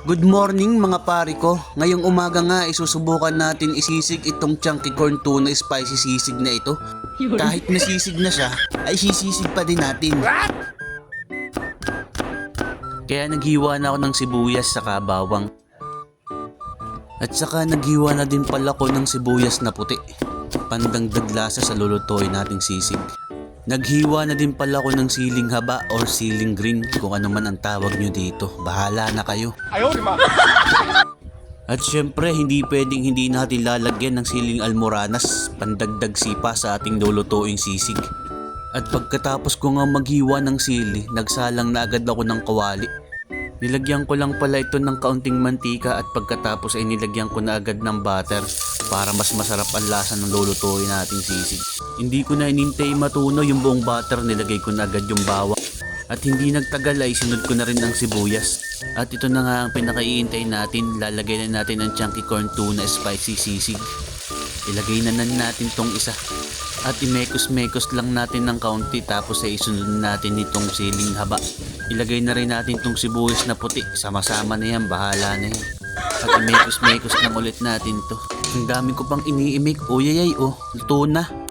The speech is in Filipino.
Good morning mga pari ko. Ngayong umaga nga isusubukan natin isisig itong chunky corn tuna spicy sisig na ito. Kahit nasisig na siya, ay sisisig pa din natin. Kaya naghiwa na ako ng sibuyas sa bawang. At saka naghiwa na din pala ko ng sibuyas na puti. Pandagdag lasa sa lulutuin nating sisig. Naghiwa na din pala ko ng siling haba or siling green, kung ano man ang tawag nyo dito. Bahala na kayo. At syempre hindi pwedeng hindi natin lalagyan ng siling almoranas, pandagdag sipa sa ating lulutuing sisig. At pagkatapos ko nga maghiwa ng sili, nagsalang na agad ako ng kawali. Nilagyan ko lang pala ito ng kaunting mantika at pagkatapos ay nilagyan ko na agad ng butter para mas masarap ang lasa ng lulutuin nating sisig. Hindi ko na inintay matunaw yung buong butter, nilagay ko na agad yung bawang. At hindi nagtagal ay sinod ko na rin ang sibuyas. At ito na nga ang pinakaiintay natin, lalagay na natin ang chunky corn tuna spicy sisig. Ilagay na natin tong isa. At imekos-mekos lang natin ng kaunti tapos ay isunod natin itong siling haba. Ilagay na rin natin itong sibuyas na puti, sama-sama na yan, bahala na yan. At imekos-mekos lang ulit natin to. Ang dami ko pang iniimik, oyayay luto na.